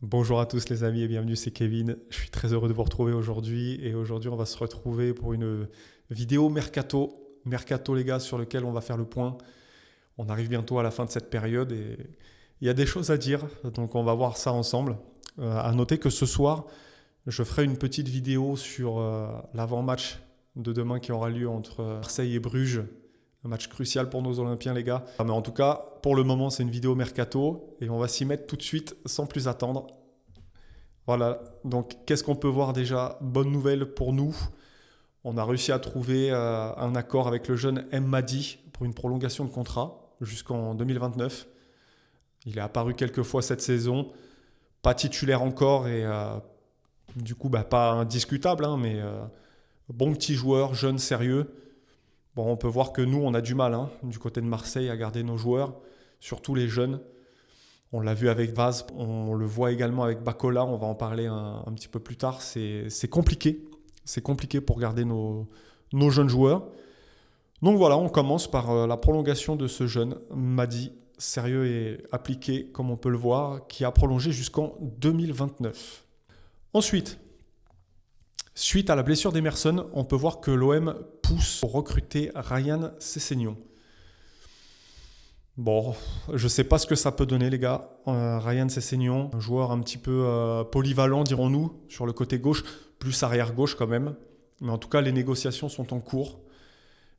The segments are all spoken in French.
Bonjour à tous les amis et bienvenue, c'est Kevin. Je suis très heureux de vous retrouver aujourd'hui et aujourd'hui on va se retrouver pour une vidéo mercato. Mercato les gars sur lequel on va faire le point. On arrive bientôt à la fin de cette période et il y a des choses à dire, donc on va voir ça ensemble. À noter que ce soir, je ferai une petite vidéo sur l'avant-match de demain qui aura lieu entre Marseille et Bruges. Un match crucial pour nos Olympiens les gars. Mais en tout cas, pour le moment, c'est une vidéo mercato et on va s'y mettre tout de suite sans plus attendre. Voilà, donc qu'est-ce qu'on peut voir déjà? Bonne nouvelle pour nous. On a réussi à trouver un accord avec le jeune M. Madi pour une prolongation de contrat jusqu'en 2029. Il est apparu quelques fois cette saison, pas titulaire encore et du coup pas indiscutable, hein, mais bon petit joueur, jeune, sérieux. Bon, on peut voir que nous, on a du mal du côté de Marseille à garder nos joueurs, surtout les jeunes. On l'a vu avec Vaz, on le voit également avec Bacola, on va en parler un petit peu plus tard. C'est compliqué. C'est compliqué pour garder nos jeunes joueurs. Donc voilà, on commence par la prolongation de ce jeune Madi, sérieux et appliqué, comme on peut le voir, qui a prolongé jusqu'en 2029. Ensuite, suite à la blessure d'Emerson, on peut voir que l'OM pousse pour recruter Ryan Sessegnon. Bon, je ne sais pas ce que ça peut donner les gars. Ryan Sessegnon, un joueur un petit peu polyvalent dirons-nous, sur le côté gauche, plus arrière gauche quand même. Mais en tout cas, les négociations sont en cours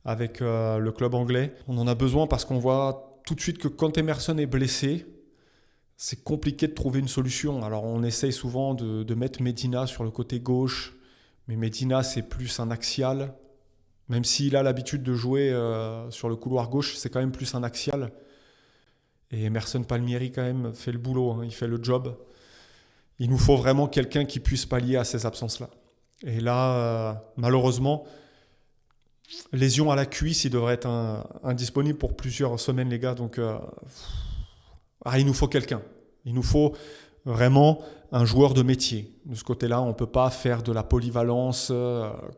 avec le club anglais. On en a besoin parce qu'on voit tout de suite que quand Emerson est blessé, c'est compliqué de trouver une solution. Alors on essaye souvent de mettre Medina sur le côté gauche, mais Medina c'est plus un axial. Même s'il a l'habitude de jouer sur le couloir gauche, c'est quand même plus un axial. Et Emerson Palmieri quand même fait le boulot, il fait le job. Il nous faut vraiment quelqu'un qui puisse pallier à ces absences-là. Et là, malheureusement, lésion à la cuisse, il devrait être indisponible pour plusieurs semaines les gars. Donc il nous faut quelqu'un. Il nous faut vraiment un joueur de métier. De ce côté-là, on ne peut pas faire de la polyvalence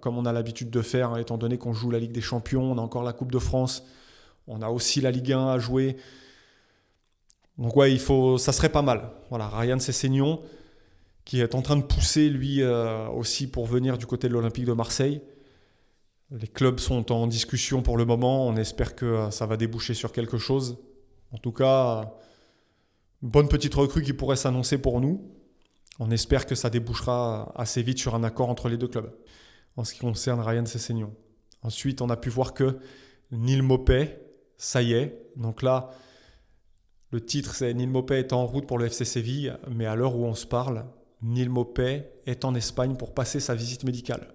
comme on a l'habitude de faire, étant donné qu'on joue la Ligue des Champions, on a encore la Coupe de France, on a aussi la Ligue 1 à jouer. Donc ouais, ça serait pas mal. Voilà, Ryan Sessegnon, qui est en train de pousser lui aussi pour venir du côté de l'Olympique de Marseille. Les clubs sont en discussion pour le moment, on espère que ça va déboucher sur quelque chose. En tout cas, bonne petite recrue qui pourrait s'annoncer pour nous. On espère que ça débouchera assez vite sur un accord entre les deux clubs en ce qui concerne Ryan Sessegnon. Ensuite, on a pu voir que Neal Maupay, ça y est. Donc là, le titre, c'est Neal Maupay est en route pour le FC Séville, mais à l'heure où on se parle, Neal Maupay est en Espagne pour passer sa visite médicale.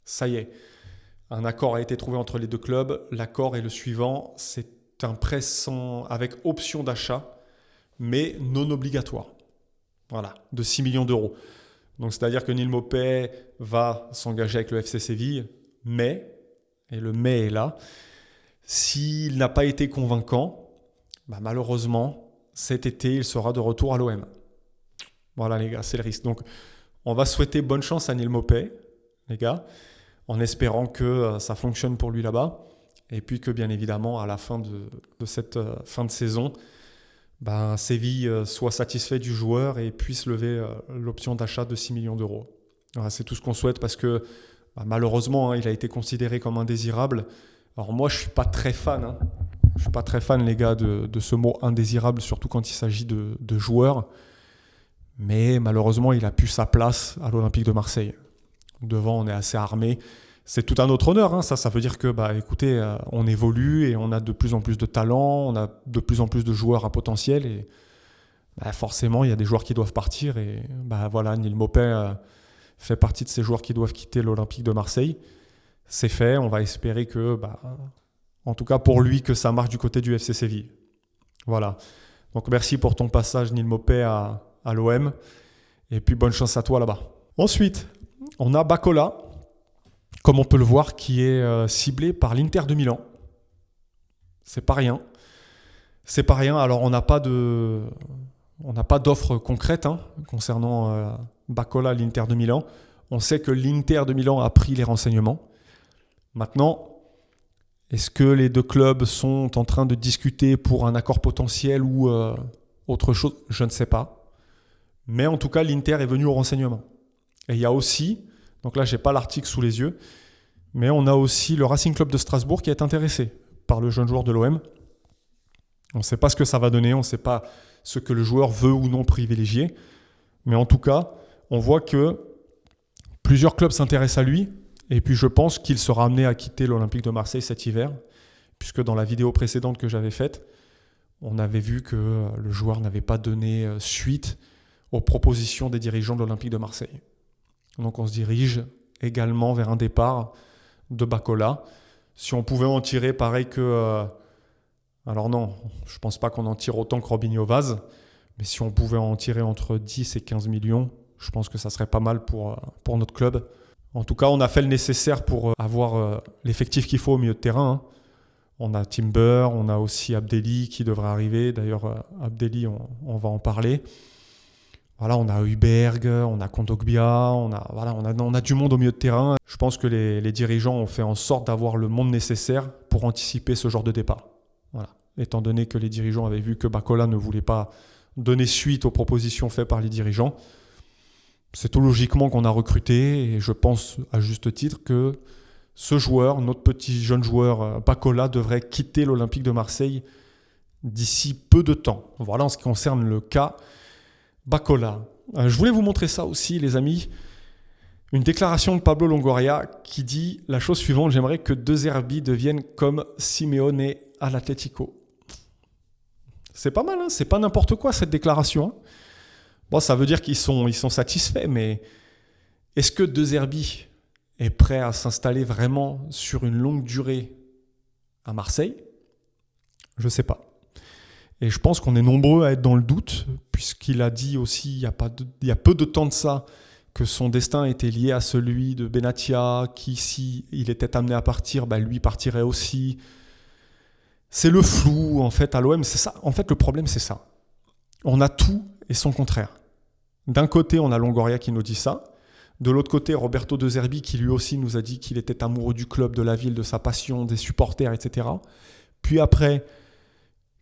Ça y est, un accord a été trouvé entre les deux clubs. L'accord est le suivant, c'est un prêt avec option d'achat, mais non obligatoire. Voilà, de 6 millions d'euros. Donc c'est-à-dire que Neal Maupay va s'engager avec le FC Séville, mais, et le mais est là, s'il n'a pas été convaincant, malheureusement, cet été, il sera de retour à l'OM. Voilà les gars, c'est le risque. Donc on va souhaiter bonne chance à Neal Maupay, les gars, en espérant que ça fonctionne pour lui là-bas, et puis que bien évidemment, à la fin de cette fin de saison, Séville soit satisfait du joueur et puisse lever l'option d'achat de 6 millions d'euros. Voilà, c'est tout ce qu'on souhaite parce que malheureusement, il a été considéré comme indésirable. Alors moi, je ne suis pas très fan. Je ne suis pas très fan, les gars, de ce mot indésirable, surtout quand il s'agit de joueurs. Mais malheureusement, il a plus sa place à l'Olympique de Marseille. Devant, on est assez armé. C'est tout un autre honneur. Ça veut dire que, écoutez, on évolue et on a de plus en plus de talent, on a de plus en plus de joueurs à potentiel. Et forcément, il y a des joueurs qui doivent partir. Et voilà, Neal Maupay fait partie de ces joueurs qui doivent quitter l'Olympique de Marseille. C'est fait. On va espérer que, en tout cas pour lui, que ça marche du côté du FC Séville. Voilà. Donc merci pour ton passage, Neal Maupay, à l'OM. Et puis bonne chance à toi là-bas. Ensuite, on a Bacola, comme on peut le voir, qui est ciblé par l'Inter de Milan. C'est pas rien. C'est pas rien. Alors, on n'a pas d'offre concrète concernant Bacola, l'Inter de Milan. On sait que l'Inter de Milan a pris les renseignements. Maintenant, est-ce que les deux clubs sont en train de discuter pour un accord potentiel ou autre chose? Je ne sais pas. Mais en tout cas, l'Inter est venu au renseignement. Et il y a aussi, donc là, je n'ai pas l'article sous les yeux, mais on a aussi le Racing Club de Strasbourg qui est intéressé par le jeune joueur de l'OM. On ne sait pas ce que ça va donner, on ne sait pas ce que le joueur veut ou non privilégier. Mais en tout cas, on voit que plusieurs clubs s'intéressent à lui. Et puis je pense qu'il sera amené à quitter l'Olympique de Marseille cet hiver. Puisque dans la vidéo précédente que j'avais faite, on avait vu que le joueur n'avait pas donné suite aux propositions des dirigeants de l'Olympique de Marseille. Donc on se dirige également vers un départ de Bacola. Si on pouvait en tirer pareil que... alors non, je ne pense pas qu'on en tire autant que Robinho Vaz, mais si on pouvait en tirer entre 10 et 15 millions, je pense que ça serait pas mal pour notre club. En tout cas, on a fait le nécessaire pour avoir l'effectif qu'il faut au milieu de terrain. Hein. On a Timber, on a aussi Abdelli qui devrait arriver. D'ailleurs, Abdelli, on va en parler. Voilà, on a Hüberg, on a Kondogbia, on a du monde au milieu de terrain. Je pense que les dirigeants ont fait en sorte d'avoir le monde nécessaire pour anticiper ce genre de départ. Voilà. Étant donné que les dirigeants avaient vu que Bacola ne voulait pas donner suite aux propositions faites par les dirigeants, c'est tout logiquement qu'on a recruté et je pense à juste titre que ce joueur, notre petit jeune joueur Bacola, devrait quitter l'Olympique de Marseille d'ici peu de temps. Voilà en ce qui concerne le cas Bacola. Je voulais vous montrer ça aussi, les amis. Une déclaration de Pablo Longoria qui dit la chose suivante: j'aimerais que De Zerbi devienne comme Simeone à l'Atlético. C'est pas mal, hein, c'est pas n'importe quoi cette déclaration. Hein. Bon, ça veut dire qu'ils sont satisfaits, mais est-ce que De Zerbi est prêt à s'installer vraiment sur une longue durée à Marseille? Je ne sais pas. Et je pense qu'on est nombreux à être dans le doute, puisqu'il a dit aussi, il y a peu de temps de ça, que son destin était lié à celui de Benatia, qui, si il était amené à partir, lui partirait aussi. C'est le flou, en fait, à l'OM, c'est ça. En fait, le problème, c'est ça. On a tout et son contraire. D'un côté, on a Longoria qui nous dit ça. De l'autre côté, Roberto De Zerbi qui lui aussi nous a dit qu'il était amoureux du club, de la ville, de sa passion, des supporters, etc. Puis après,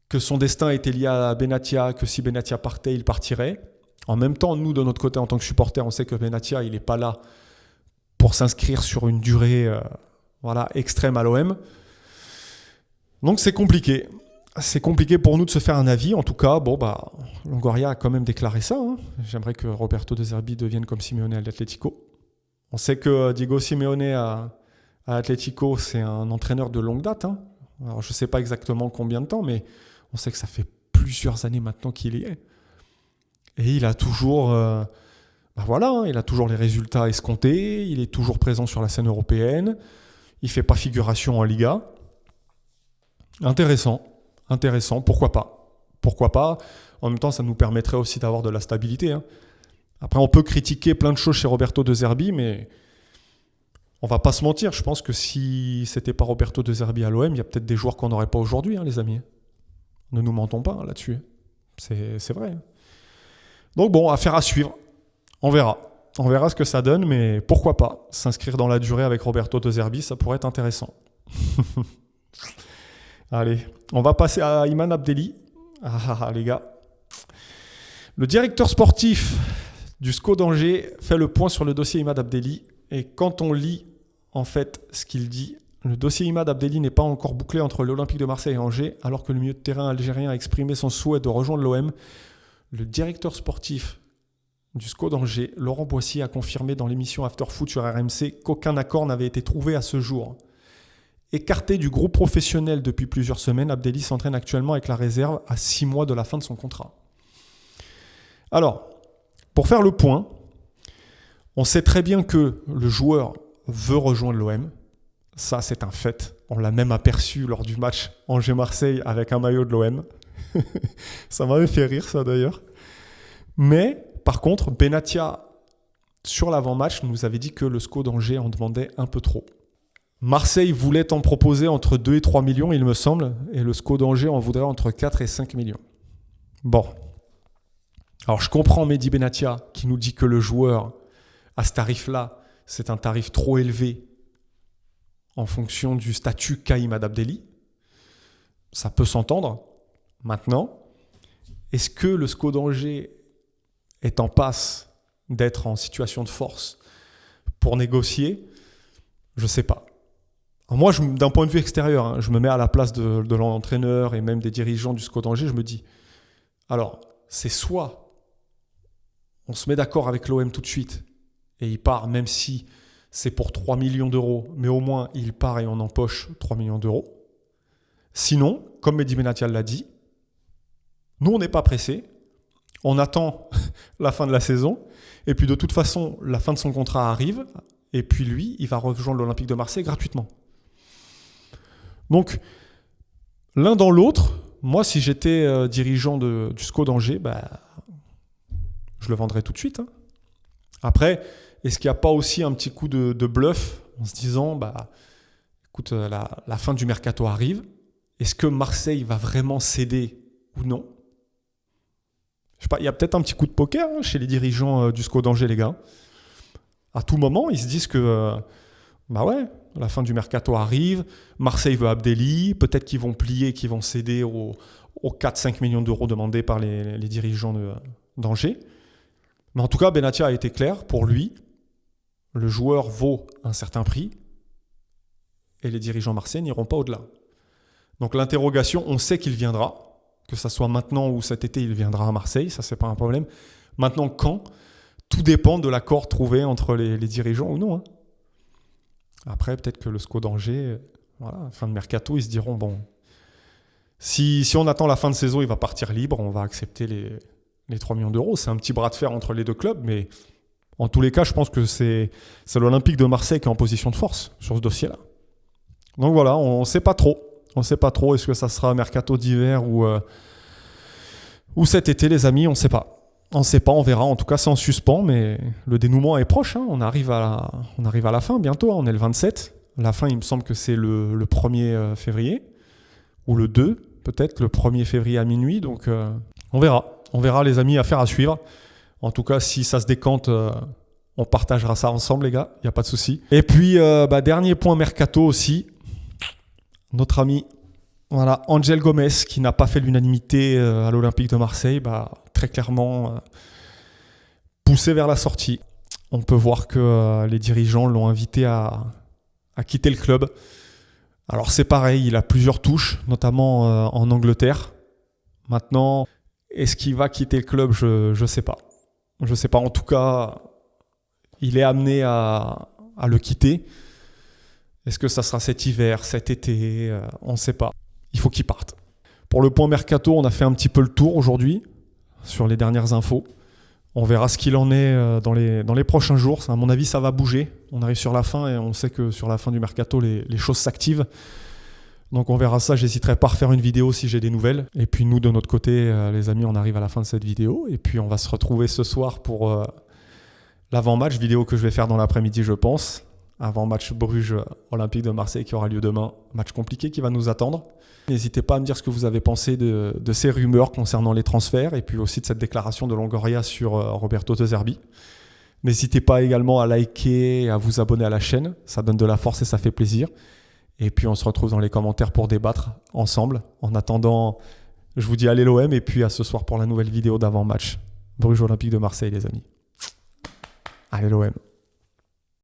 que son destin était lié à Benatia, que si Benatia partait, il partirait. En même temps, nous, de notre côté, en tant que supporters, on sait que Benatia, il n'est pas là pour s'inscrire sur une durée extrême à l'OM. Donc c'est compliqué. C'est compliqué pour nous de se faire un avis. En tout cas, Longoria a quand même déclaré ça. Hein. J'aimerais que Roberto De Zerbi devienne comme Simeone à l'Atlético. On sait que Diego Simeone à l'Atlético, c'est un entraîneur de longue date. Hein. Alors je ne sais pas exactement combien de temps, mais on sait que ça fait plusieurs années maintenant qu'il y est. Et il a toujours, il a toujours les résultats escomptés. Il est toujours présent sur la scène européenne. Il ne fait pas figuration en Liga. Intéressant, pourquoi pas. En même temps, ça nous permettrait aussi d'avoir de la stabilité. Hein. Après, on peut critiquer plein de choses chez Roberto De Zerbi, mais on va pas se mentir. Je pense que si c'était pas Roberto De Zerbi à l'OM, il y a peut-être des joueurs qu'on n'aurait pas aujourd'hui, hein, les amis. Ne nous mentons pas là-dessus. C'est vrai. Donc bon, affaire à suivre. On verra. On verra ce que ça donne, mais pourquoi pas s'inscrire dans la durée avec Roberto De Zerbi, ça pourrait être intéressant. Allez, on va passer à Iman Abdelli. Les gars. Le directeur sportif du SCO d'Angers fait le point sur le dossier Imad Abdelli. Et quand on lit, en fait, ce qu'il dit, le dossier Imad Abdelli n'est pas encore bouclé entre l'Olympique de Marseille et Angers, alors que le milieu de terrain algérien a exprimé son souhait de rejoindre l'OM. Le directeur sportif du SCO d'Angers, Laurent Boissier, a confirmé dans l'émission After Foot sur RMC qu'aucun accord n'avait été trouvé à ce jour. Écarté du groupe professionnel depuis plusieurs semaines, Abdelli s'entraîne actuellement avec la réserve à 6 mois de la fin de son contrat. Alors, pour faire le point, on sait très bien que le joueur veut rejoindre l'OM. Ça, c'est un fait. On l'a même aperçu lors du match Angers-Marseille avec un maillot de l'OM. Ça m'avait fait rire, ça, d'ailleurs. Mais, par contre, Benatia, sur l'avant-match, nous avait dit que le SCO d'Angers en demandait un peu trop. Marseille voulait en proposer entre 2 et 3 millions, il me semble, et le SCO d'Angers en voudrait entre 4 et 5 millions. Bon. Alors, je comprends Mehdi Benatia qui nous dit que le joueur, à ce tarif-là, c'est un tarif trop élevé en fonction du statut qu'a Imad Abdelli. Ça peut s'entendre. Maintenant, est-ce que le SCO d'Angers est en passe d'être en situation de force pour négocier, je ne sais pas. Alors moi, d'un point de vue extérieur, hein, je me mets à la place de l'entraîneur et même des dirigeants du SCO d'Angers, je me dis, alors, c'est soit on se met d'accord avec l'OM tout de suite et il part, même si c'est pour 3 millions d'euros, mais au moins il part et on empoche 3 millions d'euros. Sinon, comme Mehdi Benatia l'a dit, nous on n'est pas pressés, on attend la fin de la saison, et puis de toute façon, la fin de son contrat arrive, et puis lui, il va rejoindre l'Olympique de Marseille gratuitement. Donc, l'un dans l'autre, moi si j'étais dirigeant du SCO d'Angers, je le vendrais tout de suite. Hein. Après, est-ce qu'il n'y a pas aussi un petit coup de bluff en se disant, écoute, la fin du mercato arrive, est-ce que Marseille va vraiment céder ou non ? Je sais pas, il y a peut-être un petit coup de poker chez les dirigeants du SCO d'Angers, les gars. À tout moment, ils se disent que, la fin du mercato arrive, Marseille veut Abdelli, peut-être qu'ils vont plier, qu'ils vont céder aux 4-5 millions d'euros demandés par les dirigeants d'Angers. Mais en tout cas, Benatia a été clair, pour lui, le joueur vaut un certain prix et les dirigeants marseillais n'iront pas au-delà. Donc l'interrogation, on sait qu'il viendra, que ça soit maintenant ou cet été, il viendra à Marseille, ça c'est pas un problème. Maintenant, quand ? Tout dépend de l'accord trouvé entre les dirigeants ou non. Hein. Après, peut-être que le SCO d'Angers, fin de mercato, ils se diront, bon, si on attend la fin de saison, il va partir libre, on va accepter les 3 millions d'euros. C'est un petit bras de fer entre les deux clubs, mais en tous les cas, je pense que c'est l'Olympique de Marseille qui est en position de force sur ce dossier-là. Donc voilà, on ne sait pas trop. On ne sait pas trop, est-ce que ça sera un mercato d'hiver ou cet été, les amis, on ne sait pas. On ne sait pas, on verra. En tout cas, c'est en suspens, mais le dénouement est proche. Hein. On arrive à la fin bientôt, hein. On est le 27. La fin, il me semble que c'est le 1er février, ou le 2, peut-être, le 1er février à minuit. Donc, on verra. On verra, les amis, affaire à suivre. En tout cas, si ça se décante, on partagera ça ensemble, les gars. Il n'y a pas de souci. Et puis, dernier point mercato aussi. Notre ami Angel Gomez, qui n'a pas fait l'unanimité à l'Olympique de Marseille, très clairement poussé vers la sortie. On peut voir que les dirigeants l'ont invité à quitter le club. Alors c'est pareil, il a plusieurs touches, notamment en Angleterre. Maintenant, est-ce qu'il va quitter le club ? Je ne sais pas. Je ne sais pas. En tout cas, il est amené à le quitter. Est-ce que ça sera cet hiver, cet été ? On ne sait pas. Il faut qu'il parte. Pour le point mercato, on a fait un petit peu le tour aujourd'hui sur les dernières infos. On verra ce qu'il en est dans les prochains jours. À mon avis, ça va bouger. On arrive sur la fin et on sait que sur la fin du mercato, les choses s'activent. Donc on verra ça. J'hésiterai pas à refaire une vidéo si j'ai des nouvelles. Et puis nous, de notre côté, les amis, on arrive à la fin de cette vidéo. Et puis on va se retrouver ce soir pour l'avant-match, vidéo que je vais faire dans l'après-midi, je pense. Avant-match Bruges Olympique de Marseille qui aura lieu demain. Match compliqué qui va nous attendre. N'hésitez pas à me dire ce que vous avez pensé de ces rumeurs concernant les transferts et puis aussi de cette déclaration de Longoria sur Roberto De Zerbi. N'hésitez pas également à liker et à vous abonner à la chaîne. Ça donne de la force et ça fait plaisir. Et puis on se retrouve dans les commentaires pour débattre ensemble. En attendant, je vous dis allez l'OM et puis à ce soir pour la nouvelle vidéo d'avant-match. Bruges Olympique de Marseille, les amis. Allez l'OM.